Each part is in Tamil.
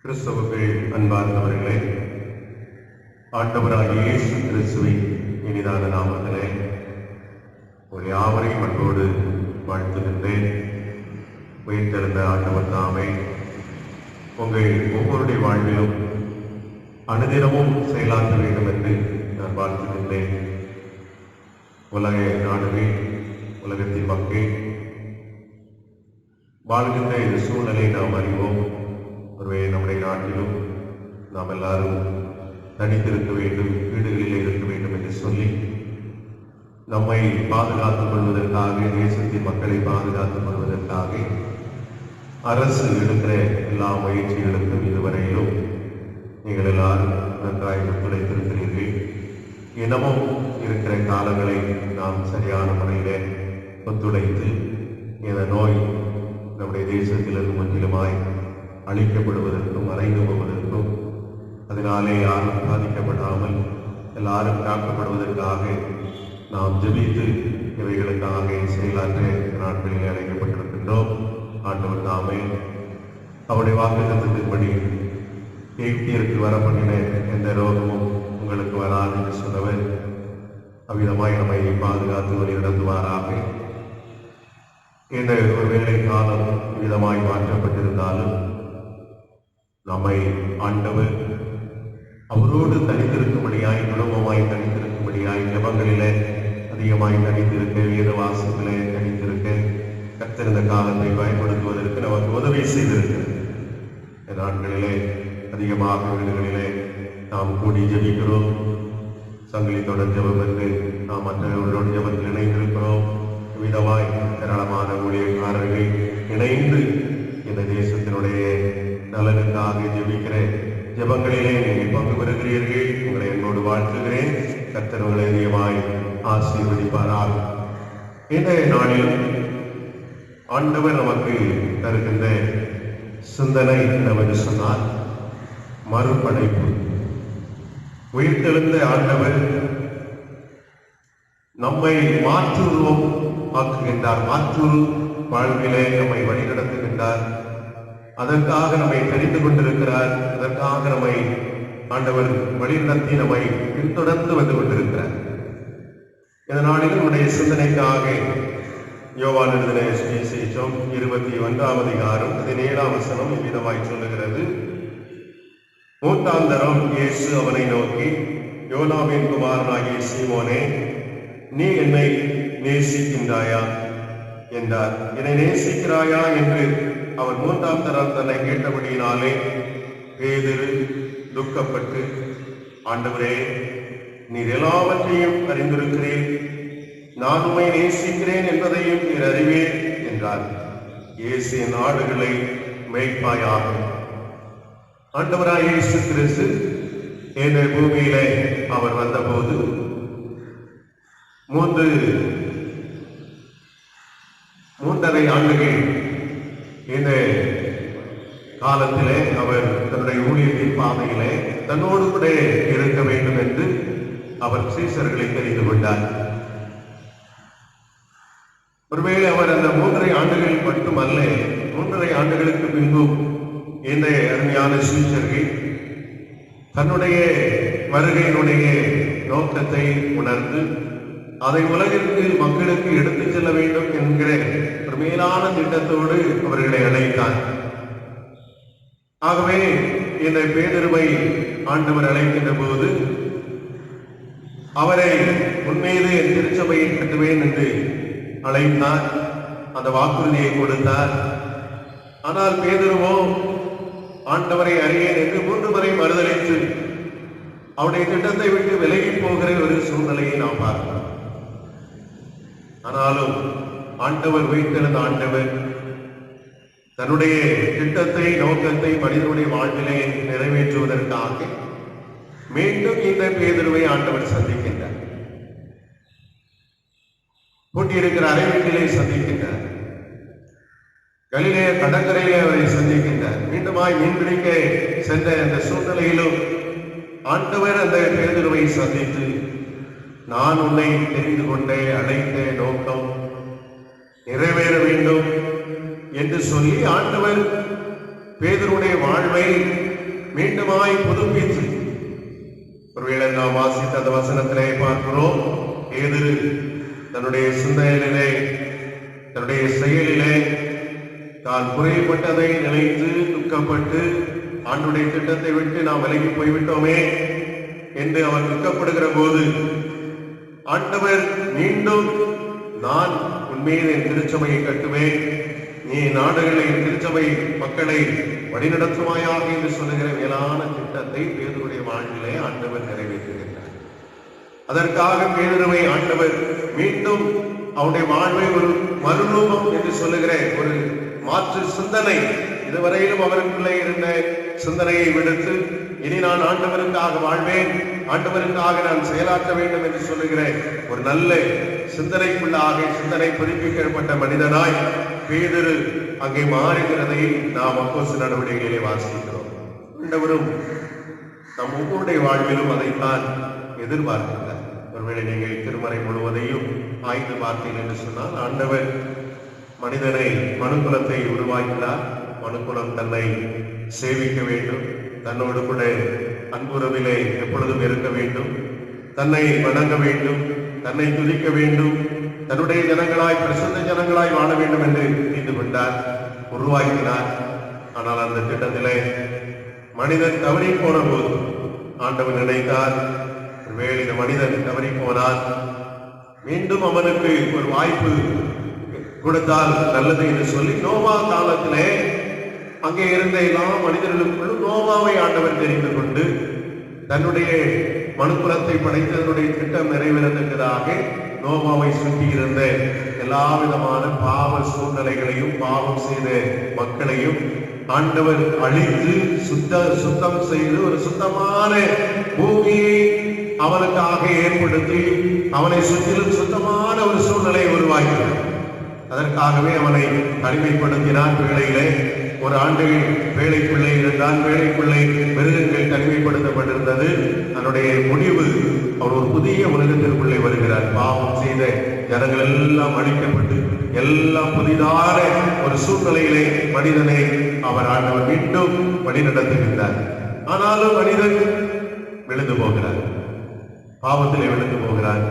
கிறிஸ்தவுக்குள் அன்பார்ந்தவர்களே, ஆண்டவராகிய இயேசு கிறிஸ்துவின் இனிதான நாமத்திலே உங்கள் யாவரையும் அன்போடு வாழ்த்துகின்றேன். உயிர்த்தெழுந்த ஆண்டவர் தாமே உங்கள் ஒவ்வொருடைய வாழ்விலும் அனுதினமும் செயலாற்ற வேண்டும் என்று நான் வாழ்த்துகின்றேன். உலக நாடுகள், உலகத்தின் மக்கள் வாழ்கின்ற இந்த சூழ்நிலை நாம் அறிவோம். ஒருவே நம்முடைய நாட்டிலும் நாம் எல்லாரும் தனித்திருக்க வேண்டும், வீடுகளில் இருக்க வேண்டும் என்று சொல்லி நம்மை பாதுகாத்துக் கொள்வதற்காக, தேசத்தின் மக்களை பாதுகாத்துக் கொள்வதற்காக அரசு எடுக்கிற எல்லா முயற்சிகளுக்கும் இதுவரையிலும் நீங்கள் எல்லாரும் நன்றாய் ஒத்துழைத்திருக்கிறீர்கள். இனமும் இருக்கிற காலங்களை நாம் சரியான முறையில் ஒத்துழைத்து இந்த நோய் நம்முடைய தேசத்திலிருந்து முற்றிலுமாய் அழிக்கப்படுவதற்கும் மறைந்து போவதற்கும், அதனாலே யாரும் பாதிக்கப்படாமல் எல்லாரும் காக்கப்படுவதற்காக நாம் ஜெபித்து இவைகளுக்காக செயலாற்ற நாட்களில் அழைக்கப்பட்டிருக்கின்றோம். ஆண்டவர் தாமே அவருடைய வாக்குத்தத்தத்தின்படி எகிப்தியருக்கு வரப்பண்ணின எந்த ரோகமும் உங்களுக்கு வராது என்று சொன்னவர் அவ்விதமாய் நம்மை பாதுகாத்து வழி நடத்துவாராக. இந்த ஒரு வேலை காலம் விதமாய் மாற்றப்பட்டிருந்தாலும் நம்மை ஆண்டவர் அவரோடு தனித்திருக்கும்படியாய், குடும்பமாய் தனித்திருக்கும்படியாய், ஜபங்களிலே அதிகமாய் தனித்திருக்க, வேத வாசத்திலே தனித்திருக்க கத்திருந்த காலத்தை பயன்படுத்துவதற்கு நமக்கு உதவி செய்திருக்கிறது. இந்த நாட்களிலே அதிகமாக வீடுகளிலே நாம் கூடி ஜபிக்கிறோம். சங்கிலி தொடர் ஜபம் என்று நாம் மற்றவர்களோட ஜபத்தில் இணைந்திருக்கிறோம். விதமாய் ஏராளமான ஊழியக்காரர்கள் இணைந்து இந்த தேசத்தினுடைய நலனுக்காக ஜெபிக்கிற ஜெபங்களிலே நீங்கள் பங்கு பெறுகிறீர்கள். உங்களை என்னோடு வாழ்த்துகிறேன். கர்த்தர் உங்களை அதிகமாய் ஆசீர்வதிப்பாராக. இன்றைய நாளில் ஆண்டவர் நமக்கு தருகின்ற சிந்தனை என்னவென்று சொன்னால், மறுபடைப்பு. உயிர்த்தெழுந்த ஆண்டவர் நம்மை மாற்றுருவம் ஆக்குகின்றார், மாற்றுரு வாழ்விலே நம்மை வழிநடத்துகின்றார். அதற்காக நம்மை தெரிந்து கொண்டிருக்கிறார். அதற்காக நம்மை ஆண்டவர் வழிநடத்தி நம்மை பின்தொடர்ந்து வந்து கொண்டிருக்கிறார். இதனாலும் நம்முடைய சிந்தனைக்காக யோவான் எழுதின சுவிசேஷம் 21ஆம் அதிகாரம் 17ஆம் வசனம் இவ்விதமாய் சொல்லுகிறது. 3ஆம் தரம் இயேசு அவனை நோக்கி, யோனாவின் குமாரனாகிய சீமோனே, நீ என்னை நேசிக்கின்றாயா என்றார். என்னை நேசிக்கிறாயா என்று அவர் 3ஆம் தரம் தன்னை கேட்டபடியினாலே பேதுரு துக்கப்பட்டு, ஆண்டவரே, நீர் எல்லாவற்றையும் அறிந்திருக்கிறேன், நான் உம்மை நேசிக்கிறேன் என்பதையும் நீர் அறிவேன் என்றார். இயேசு என் ஆடுகளை மேய்ப்பாயாக. ஆண்டவராய் இயேசு கிறிஸ்து இந்த பூமியிலே அவர் வந்தபோது 3.5 ஆண்டுகள் இந்த காலத்திலே அவர் தன்னுடைய ஊழியத்தின் பாதையிலே தன்னோடு கூட இருக்க வேண்டும் என்று அவர் சீசர்களை தெரிந்து கொண்டார். ஒருவேளை அவர் அந்த 3.5 ஆண்டுகள் மட்டுமல்ல, 3.5 ஆண்டுகளுக்கு பின்பும் இந்த அருமையான சீசர்கள் தன்னுடைய வருகையினுடைய நோக்கத்தை உணர்ந்து அதை உலகிற்கு மக்களுக்கு எடுத்துச் செல்ல வேண்டும் என்கிற ஒரு மேலான திட்டத்தோடு அவர்களை அழைத்தார். ஆகவே இந்த பேதுருவை ஆண்டவர் அழைக்கின்ற போது அவரை உன்மீது என் திருச்சபையை கட்டுவேன் என்று அழைத்தார். அந்த வாக்குறுதியை கொடுத்தார். ஆனால் பேதுருவோ ஆண்டவரை அறியேன் என்று 3 முறை மறுதலித்து அவருடைய திட்டத்தை விட்டு விலகி போகிற ஒரு சூழ்நிலையை நாம் பார்க்கிறோம். ஆனாலும் ஆண்டவர், உயிர்த்தெழுந்த ஆண்டவர் தன்னுடைய திட்டத்தை, நோக்கத்தை மனிதனுடைய வாழ்விலே நிறைவேற்றுவதற்காக மீண்டும் இந்த பேதுருவை ஆண்டவர் சந்திக்கின்றார். பூட்டியிருக்கிற அறை வீட்டிலே சந்திக்கின்றார். கலிலேய கடற்கரையிலே அவரை சந்திக்கின்றார். மீண்டுமாய் மீன்பிடிக்க சென்ற அந்த சூழ்நிலையிலும் ஆண்டவர் அந்த பேதுருவை சந்தித்து, நான் உன்னை தெரிந்து கொண்டே அழைத்த நோக்கம் நிறைவேற வேண்டும் என்று சொல்லி ஆண்டவர் பேதுருடைய வாழ்வை மீண்டுமாய் புதுப்பித்து, ஒருவேளை நாம் வாசித்த அந்த வசனத்திலே பார்க்கிறோம், பேதுரு தன்னுடைய சிந்தையிலே தன்னுடைய செயலிலே தான் குறைபட்டதை நினைத்து துக்கப்பட்டு ஆண்டுடைய திட்டத்தை விட்டு நாம் விலகி போய்விட்டோமே என்று அவர் துக்கப்படுகிற போது ஆண்டவர் மீண்டும் நான் உன்மீது என் திருச்சபையை கட்டுவேன், நீ நாடுகளை திருச்சபை மக்களை வழிநடத்துவாயாக என்று சொல்லுகிற மேலான திட்டத்தை பேதுருடைய வாழ்விலே ஆண்டவர் நிறைவேற்றுகின்றார். அதற்காக பேதுருவை ஆண்டவர் மீண்டும் அவனுடைய வாழ்வை ஒரு மறுரூபம் என்று சொல்லுகிற ஒரு மாற்று சிந்தனை, இதுவரையிலும் அவருக்குள்ளே இருந்த சிந்தனையை விடுத்து இனி நான் ஆண்டவருக்காக வாழ்வேன், ஆண்டவருக்காக நான் செயலாற்ற வேண்டும் என்று சொல்லுகிற ஒரு நல்ல சிந்தனைக்குள்ளாக சிந்தனை புதுப்பிக்கப்பட்ட மனிதனாய் பேதுரு அங்கே மாறுகிறதை நாம் அப்போஸ்தலர் நடவடிக்கைகளிலே வாசிக்கிறோம். ஆண்டவரும் நம் ஒவ்வொருடைய வாழ்விலும் அதைத்தான் எதிர்பார்க்கிறார். ஒருவேளை நீங்கள் திருமறை முழுவதையும் ஆய்ந்து பார்த்தீர்கள் என்று சொன்னால், ஆண்டவர் மனிதனை மனுக்குலத்தை உருவாக்கினார். மனுக்குலம் தன்னை சேவிக்க வேண்டும், தன்னோடு கூட அன்புறவிலே எப்பொழுதும் இருக்க வேண்டும், தன்னை வணங்க வேண்டும், தன்னை துதிக்க வேண்டும், தன்னுடைய ஜனங்களாய் பிரசந்த ஜனங்களாய் வாழ வேண்டும் என்று தீர்ந்து கொண்டார், உருவாக்கினார். ஆனால் அந்த திட்டத்திலே மனிதன் தவறி போன போது ஆண்டவர் நினைத்தார், ஒருவேளை இந்த மனிதன் தவறி போனார், மீண்டும் அவனுக்கு ஒரு வாய்ப்பு கொடுத்தால் நல்லது என்று சொல்லி நோவா காலத்திலே அங்கே இருந்த எல்லா மனிதர்களுக்குள்ளும் நோவாவை ஆண்டவர் தெரிந்து கொண்டு தன்னுடைய மனுக்குலத்தை படைத்ததனுடைய திட்டம் நிறைவேறத்தக்கதாக நோவாவை சுற்றி இருந்த எல்லா விதமான பாவ சூழ்நிலைகளையும் பாவம் செய்த மக்களையும் ஆண்டவர் அழித்து சுத்தம் செய்து ஒரு சுத்தமான பூமியை அவனுக்காக ஏற்படுத்தி அவனை சுற்றிலும் சுத்தமான ஒரு சூழ்நிலையை உருவாக்கினார். அதற்காகவே அவனை தனிமைப்படுத்தினார். வேளையிலே ஒரு ஆண்டு வேலைக்குள்ளே இருந்தான். வேலைக்குள்ளே மிருகங்கள் தனிமைப்படுத்தப்பட்டிருந்தது. அதனுடைய முடிவு அவர் ஒரு புதிய உலகத்திற்குள்ளே வருகிறார். பாவம் செய்த ஜனங்கள் எல்லாம் அழிக்கப்பட்டு எல்லாம் புதிதான ஒரு சூழ்நிலையிலே மனிதனை அவர் ஆண்டவர் மீண்டும் வழிநடத்துகின்றார். ஆனாலும் மனிதன் விழுந்து போகிறார், பாவத்திலே விழுந்து போகிறார்.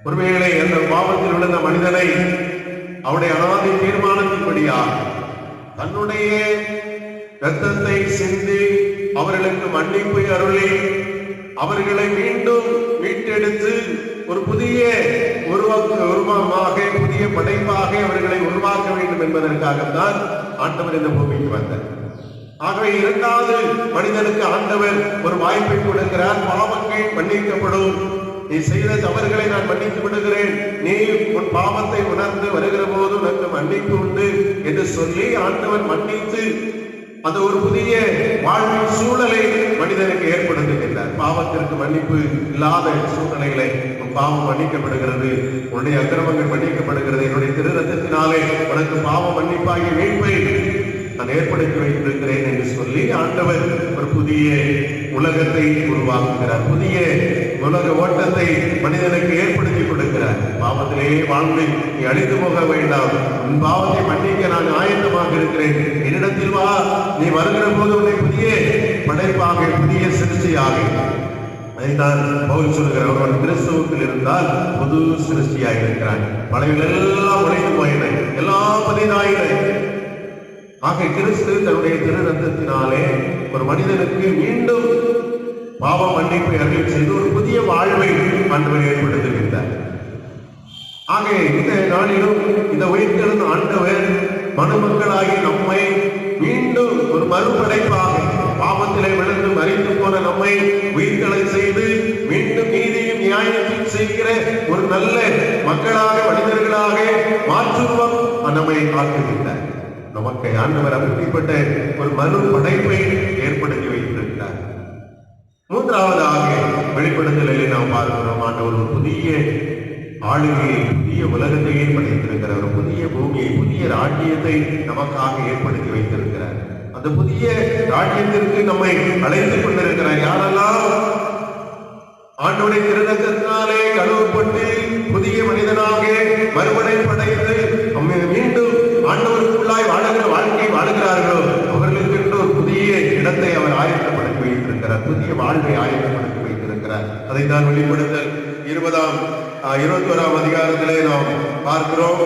ஒருவேளை அந்த பாவத்தில் விழுந்த மனிதனை அவருடைய அனாதை தீர்மானத்தின்படியா தன்னுடைய இரத்தத்தை சிந்தி அவர்களுக்கு மன்னிப்பு அருளி அவர்களை மீண்டும் மீட்டெடுத்து ஒரு புதிய உருவமாக புதிய படைப்பாக அவர்களை உருவாக்க வேண்டும் என்பதற்காகத்தான் ஆண்டவர் இந்த பூமிக்கு வந்தார். ஆகவே இரண்டாவது மனிதனுக்கு ஆண்டவர் ஒரு வாய்ப்பை கொடுக்கிறார். பாவங்கள் மன்னிக்கப்படும், நீ செய்த தவறுகளை நான் மன்னித்து விடுகிறேன், நீ உன் பாவத்தை உணர்ந்து வருகிற போது உனக்கு மன்னிப்பு உண்டு என்று சொல்லி ஆண்டவர் மன்னித்து அந்த ஒரு புதிய வாழ்வின் சூழலை மனிதனுக்கு ஏற்படுத்துகின்றார். பாவத்திற்கு மன்னிப்பு இல்லாத சூழ்நிலைகளை பாவம் மன்னிக்கப்படுகிறது, உன்னுடைய அக்கிரமங்கள் மன்னிக்கப்படுகிறது, என்னுடைய திரு ரத்தத்தினாலே உனக்கு பாவம் மன்னிப்பாகி மீட்பை நான் ஏற்படுத்தி வைத்திருக்கிறேன் என்று சொல்லி ஆண்டவர் ஒரு புதிய உலகத்தை உருவாக்குகிறார். புதிய உலக ஓட்டத்தை மனிதனுக்கு ஏற்படுத்தி கொடுக்கிறார். பாவத்திலே வாழ்ந்து நீ அழிந்து போக வேண்டாம், உன் பாவத்தை மன்னிக்க நான் ஆயத்தமாக இருக்கிறேன், என்னிடத்தில் வா, நீ வருகிற போது உன்னை புதிய படைப்பாக புதிய சிருஷ்டியாக. அதைத்தான் பவுல் சொல்கிறார், ஒருவன் கிறிஸ்துவுக்குள் இருந்தால் புது சிருஷ்டியாக இருக்கிறான், பழையவை எல்லாம் உடைந்து போயின, எல்லாம் புதிதாயின. ஆக கிறிஸ்து தன்னுடைய திரு ரத்தத்தினாலே ஒரு மனிதனுக்கு மீண்டும் பாவ மன்னிப்பை அருள் செய்து ஒரு புதிய வாழ்வை ஆண்டவர் ஏற்படுத்துகின்றார். ஆக இந்த நாளிலும் இந்த உயிர்த்தெழுந்த ஆண்டவர் மனுமக்களாகி நம்மை மீண்டும் ஒரு மறுபடைப்பாக பாவத்திலே விழுந்து மறித்து போன நம்மை உயிர்த்தெழ செய்து மீண்டும் நீதியும் நியாயத்தையும் செய்கிற ஒரு நல்ல மக்களாக மனிதர்களாக மாற்றுவம் நம்மை ஆக்குகின்றார். நமக்கு ஆண்டவர் அப்படிப்பட்ட ஒரு மறு படைப்பை ஏற்படுத்தி வைத்திருக்கிறார். மூன்றாவதாக வெளிப்படுத்தலில் நாம் பார்க்கிறோம், ஆண்டவர் ஒரு புதிய ஆளுகையை புதிய உலகத்தையே படைத்திருக்கிறார். ஒரு புதிய பூமியை புதிய ராஜ்யத்தை நமக்காக ஏற்படுத்தி வைத்திருக்கிறார். அந்த புதிய ராஜ்யத்திற்கு நம்மை அழைத்துக் கொண்டிருக்கிறார். யாரெல்லாம் ஆண்டவருடைய திருரத்தத்தினாலே கழுவப்பட்டு புதிய மனிதனாக மறுபடை படைத்து மீண்டும் ஆண்டவருக்குள்ளாய் வாழுகிற வாழ்க்கை வாழுகிறார்களோ அவர்களுக்கு ஒரு புதிய இடத்தை அவர் ஆயத்தப்படுத்த வாழ்வை ஆயத்தப்படுத்தி வைத்திருக்கிறார். அதைத்தான் வெளிப்படுத்தல் 21ஆம் அதிகாரத்திலே நாம் பார்க்கிறோம்.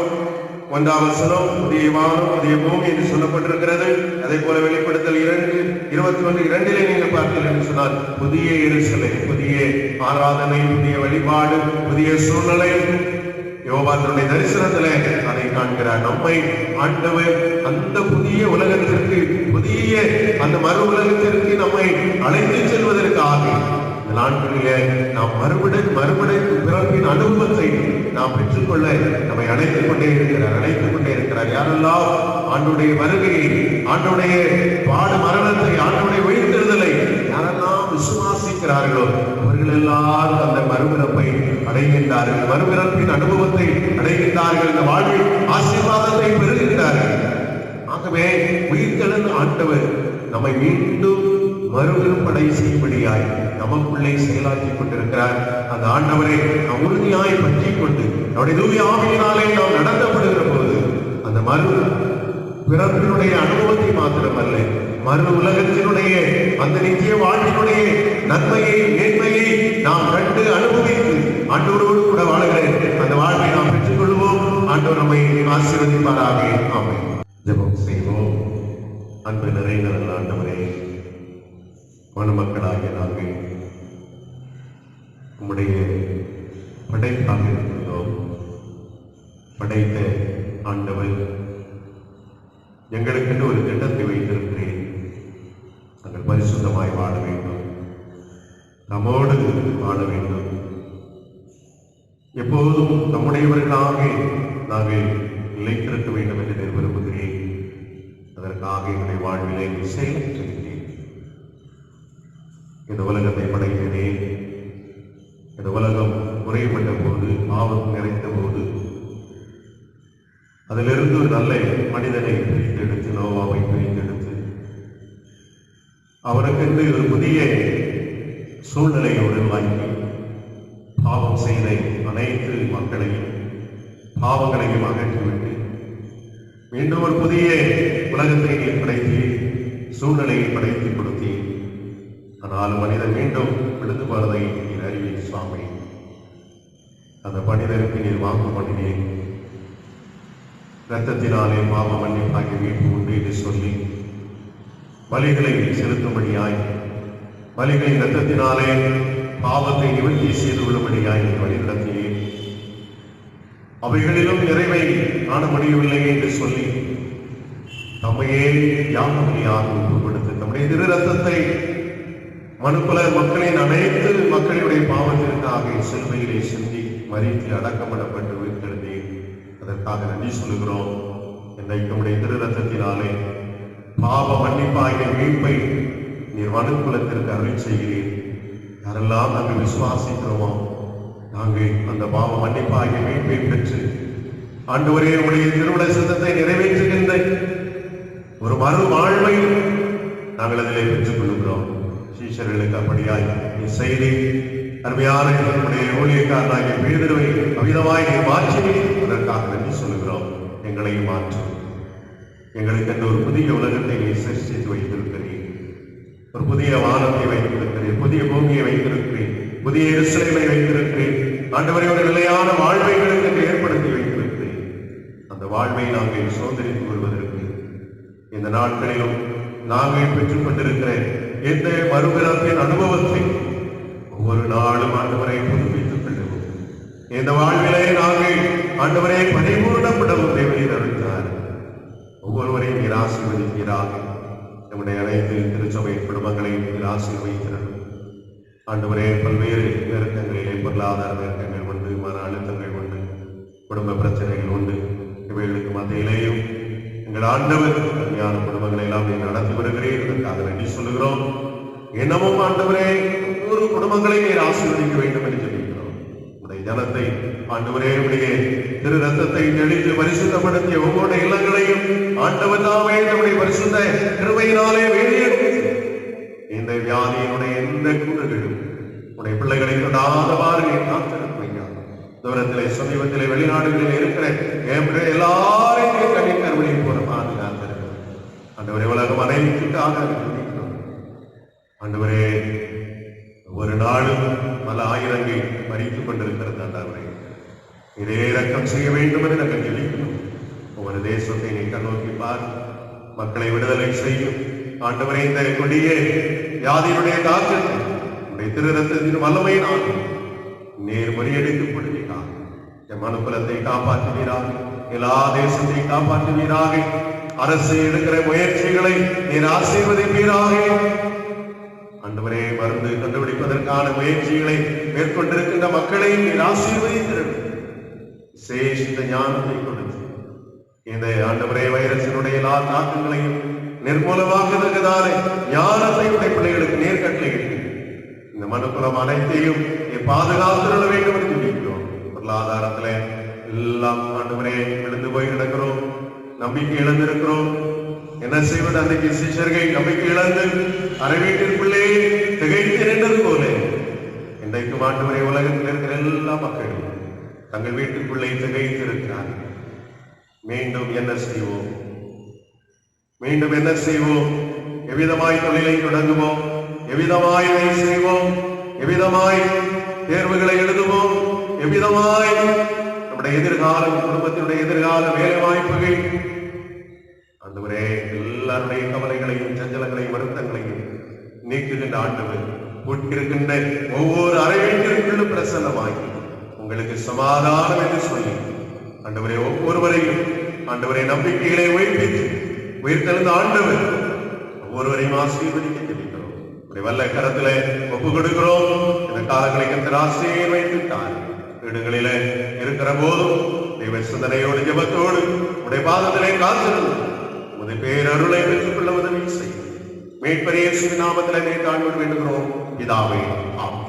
1ஆம் வசனம், புதிய வானம் புதிய பூமி என்று சொல்லப்பட்டிருக்கிறது. அதே போல வெளிப்படுத்தல் 2:21-2 நீங்கள் பார்த்தீர்கள் என்று சொன்னால் புதிய எருசலேம், புதிய ஆராதனை, புதிய வழிபாடு, புதிய சூழ்நிலை. யோவானுடைய தரிசனத்திலே அதை காண்கிறார். நம்மை ஆண்டவர் அந்த புதிய உலகத்திற்கு, புதிய அந்த மறு உலகத்திற்கு நம்மை அழைத்து செல்வதற்காக இந்த நாட்களிலே நாம் மறுபடியும் பிறப்பின் அனுபவத்தை நாம் பெற்றுக்கொள்ள நம்மை அழைத்துக் கொண்டே இருக்கிறார். யாரெல்லாம் ஆண்டுடைய வருகையை, ஆண்டுடைய பாடு மரணத்தை, ஆண்டுடைய உயிர்த்தெழுதலை யாரெல்லாம் விசுவாசிக்கிறார்களோ அவர்கள் எல்லாரும் அந்த மறுபிறப்பை அடைகின்றார்கள், மறுபிறப்பின் அனுபவத்தை அடைகின்றார்கள், இந்த வாழ்வில் ஆசீர்வாதத்தை பெறுகின்றார்கள். ஆகவே உயிர்த்தெழுந்த ஆண்டவர் நம்மை மீண்டும் மறுபிறப்படை செய்யும்படியாய் நமக்குள்ளே செயலாற்றிக் கொண்டிருக்கிறார். அந்த ஆண்டவரை நாம் உறுதியாய் பற்றிக் கொண்டு நம்முடைய தூய ஆவியினாலே நாம் நடத்தப்படுகிற போது அந்த மறு பிறப்பினுடைய அனுபவத்தை மாத்திரமல்ல, மறு உலகத்தினுடைய அந்த நித்திய வாழ்வினுடைய நன்மையை, மேன்மையை நாம் கண்டு அனுபவித்து ஆண்டவரோடு கூட வாழுகிற அந்த வாழ்வை நாம் பெற்றுக் கொள்வோம். ஆண்டவர் நம்மை ஆசீர்வதிப்பாராக. ஆமென். ஜெபம் செய்வோம். அன்பு நிறைந்த ஆண்டவரே, மணமக்களாகிய நாங்கள் உம்முடைய படைப்பாக இருக்கின்றோம். படைத்த ஆண்டவர் எங்களுக்கென்று ஒரு திட்டத்தை வைத்திருக்கிறேன். நாங்கள் பரிசுத்தமாய் வாழ வேண்டும், நம்மோடு வாழ வேண்டும், எப்போதும் நம்முடையவர்களாக நாங்கள் நிலைத்திருக்க வேண்டும் என்று நான் விரும்புகிறேன். அதற்காக என்னுடைய வாழ்விலே செயல்படுகிறேன். இந்த உலகத்தை படைக்கிறேன். இந்த உலகம் குறைபட்ட போது, பாவம் நிறைந்த போது, அதிலிருந்து ஒரு நல்ல மனிதனை பிரித்தெடுத்து, நோவாவை பிரித்தெடுத்து, அவனுக்கென்று ஒரு புதிய சூழ்நிலையை உருவாக்கி, பாவம் செய்த அனைத்து மக்களையும் பாவங்களையும் அகற்றிவிட்டு மீண்டும் ஒரு புதிய உலகத்தை படைத்து, சூழ்நிலையை படைத்து கொடுத்தி, ஆனால் மனிதன் மீண்டும் விழுந்து போவதை நீர் அறிவீர் சுவாமி. அந்த மனிதனுக்கு நீர் வாக்கு பண்ணினேன், இரத்தத்தினாலே பாவ மன்னிப்பாகி மீட்பு உண்டு என்று சொல்லி பலிகளை செலுத்தும்படியாய், பலிகளின் இரத்தத்தினாலே பாவத்தை நிவர்த்தி செய்து கொள்ளும்படியாய் வழிநடத்தியே, அவைகளிலும் நிறைவை காண முடியவில்லை என்று சொல்லி தம்மையே யாகபலியாக ஒப்புக் கொடுத்து தம்முடைய திரு ரத்தத்தை மனுக்குல மக்களின் அனைத்து மக்களுடைய பாவத்திற்காக சிலுவையிலே சிந்தி மரித்து அடக்கப்படப்பட்டு உயிர்த்தெழுந்தேன். அதற்காக நன்றி சொல்லுகிறோம். இன்றைக்கு உடைய திரு ரத்தத்தினாலே பாவ மன்னிப்பாகிய மீட்பை நீர் மனுக்குலத்திற்கு அருள் செய்கிறேன். யாரெல்லாம் நாங்கள் விசுவாசிக்கிறோமோ நாங்கள் அந்த பாவ மன்னிப்பாகிய மீட்பை பெற்று ஆண்டவரே உடைய திருவிட சித்தத்தை நிறைவேற்றுகின்ற ஒரு மறு வாழ்வை நாங்கள் அதிலே பெற்றுக் கொள்கிறோம். சீஷர்களுக்கு அப்படியாய் நீ செய்தி அருமையான நம்முடைய ஊழியக்காரனாகிய பேதுருவை அவிதமாய் நீ மாற்றி, அதற்காக நன்றி சொல்லுகிறோம். எங்களையும் மாற்று. எங்களுக்கு அந்த ஒரு புதிய உலகத்தை நீ சிருஷ்டித்து வைத்திருக்கிறீர், ஒரு புதிய வானத்தை வைத்திருக்கிறீர், புதிய பூமியை வைத்திருக்கிறீர், புதிய எருசலேமை வைத்திருக்கிறேன். ஆண்டவரே ஒரு நிலையான வாழ்வை எங்களுக்கு ஏற்படுத்தி வைத்திருக்கிறேன். அந்த வாழ்வை நாங்கள் சுதந்திரித்துக் கொள்வதற்கு இந்த நாட்களிலும் நாங்கள் பெற்றுக் கொண்டிருக்கிற எந்த மறுபிறப்பின் அனுபவத்தை ஒவ்வொரு நாளும் ஆண்டவரை புதுப்பித்துக் கொள்ளவும், இந்த வாழ்விலே நாங்கள் ஆண்டவரை பரிபூர்ணப்படவும் தேவையில் அறிந்தார். ஒவ்வொருவரையும் நீர் ஆசீர்வதிக்கிறாக. நம்முடைய அனைத்து திருச்சபை குடும்பங்களையும் நீர் ஆசீர்வதிக்கிறார். ஆண்டவரே பல்வேறு நெருக்கங்களிலே பொருளாதார நெருக்கங்கள் உண்டு, மன அழுத்தங்கள் உண்டு, குடும்ப பிரச்சனைகள் உண்டு. இவைகளுக்கு மத்தியிலேயும் எங்கள் ஆண்டவர் கல்யாண குடும்பங்களை எல்லாம் நீ நடத்தி வருகிறேன். அதற்காக நன்றி சொல்லுகிறோம். என்னமும் ஆண்டவரே ஒவ்வொரு குடும்பங்களையும் நீர் ஆசீர்வதிக்க வேண்டும் என்று சொல்லிக்கிறோம். உடைய ஜனத்தை ஆண்டவரே உடைய திரு ரத்தத்தை தெளித்து பரிசுத்தப்படுத்திய ஒவ்வொரு இல்லங்களையும் ஆண்டவர் தாமே நம்முடைய பரிசுத்த கிருபையினாலே வெளியேற்றி இந்த வியாதியினுடைய எந்த கூறுகளும் உடைய பிள்ளைகளை தொடாதவாறு நீ காத்திருப்பீங்க. தூரத்திலே சமீபத்திலே வெளிநாடுகளில் இருக்கிற எல்லாரையும் கண்ணிக்கருவிலை போல பாதுகாத்திருக்கிறோம். ஆண்டவரே உலகம் அனைத்துக்காக ஆண்டவரே ஒவ்வொரு நாளும் பல ஆயிரங்கள் மறித்துக் கொண்டிருக்கிறது. ஆண்டவரே, இதே இரக்கம் செய்ய வேண்டும் என்று நாங்கள் ஜெபிக்கிறோம். ஒவ்வொரு தேசத்தை நீ கண்ணோக்கி பார், மக்களை விடுதலை செய்யும். ஆண்டவரே, இந்த கொடிய வியாதியினுடைய தாக்கத்தை உடைய திருரத்தின் வல்லமையினால் நேர் முறியடித்துக் கொள்வீராக. என் மனுக்குலத்தை காப்பாற்றுவீராக, எல்லா தேசத்தை காப்பாற்றுவீராக. அரசு எடுக்கிற முயற்சிகளை நீர் ஆசீர்வதிப்பீராக. ஆண்டவரே, மருந்து கண்டுபிடிப்பதற்கான முயற்சிகளை மேற்கொண்டிருக்கின்ற மக்களை நீர் ஆசீர்வதித்திருக்க விசேஷித்த ஞானத்தை கொடுத்து இந்த ஆண்டவரே வைரஸினுடைய எல்லா தாக்கங்களையும் நிர்மூலமாக்குவதற்கான ஞானத்தை உடைய பிள்ளைகளுக்கு நேர்கட்டளையிட்டு இந்த மனுக்குலம் அனைத்தையும் பாதுகாத்துள்ள வேண்டும் என்று சொல்லிக்கிறோம். பொருளாதாரத்துல எல்லாம் ஆண்டவரே விழுந்து போய் கிடக்கிறோம், நம்பிக்கை இழந்திருக்கிறோம். என்ன செய்வது? அன்றைக்கு சிஷ்யர்கள் நம்பிக்கை இழந்து அரை வீட்டிற்குள்ளே திகைத்து நின்றது போல இன்றைக்கு ஆண்டவரே உலகத்தில் இருக்கிற எல்லா மக்களும் தங்கள் வீட்டுக்குள்ளே திகைத்து இருக்கிறார்கள். மீண்டும் என்ன செய்வோம்? மீண்டும் என்ன செய்வோம்? எவ்விதமாய் தொழிலை தொடங்குவோம்? எவ்விதமாய் இதை செய்வோம்? எவ்விதமாய் தேர்வுகளை எழுதுவோம்? எவ்விதமாய் நம்முடைய எதிர்காலம், குடும்பத்தினுடைய எதிர்கால வேலை வாய்ப்புகள், ஆண்டவரே எல்லாருடைய கவலைகளையும் சஞ்சலங்களையும் வருத்தங்களையும் நீக்குகின்ற ஆண்டவர் உட்கிருக்கின்ற ஒவ்வொரு அறைவீட்டிற்குள்ளும் பிரசன்னமாகி உங்களுக்கு சமாதானம் என்று சொல்லி ஆண்டவரே ஒவ்வொருவரையும் ஆண்டவரை நம்பிக்கைகளை உயிர்ப்பித்து உயிர்த்தெழுந்த ஆண்டவர் ஒவ்வொருவரையும் ஆசீர்வதிக்க ஜெபிக்கிறோம். உடைய வல்ல கரத்திலே ஒப்பு கொடுக்கிறோம். இந்த காலங்களை கர்த்தர் ஆசீர்வதித்தார். வீடுகளிலே இருக்கிற போதும் தெய்வ சிந்தனையோடு ஜெபத்தோடு உடைய பாதத்திலே காத்திருந்து உமது பேரருளை பெற்றுக் கொள்ள உதவி செய்யும். மீட்பர் இயேசுவின் நாமத்திலே தாழ்வு வேண்டுகிறோம் பிதாவே, ஆமென்.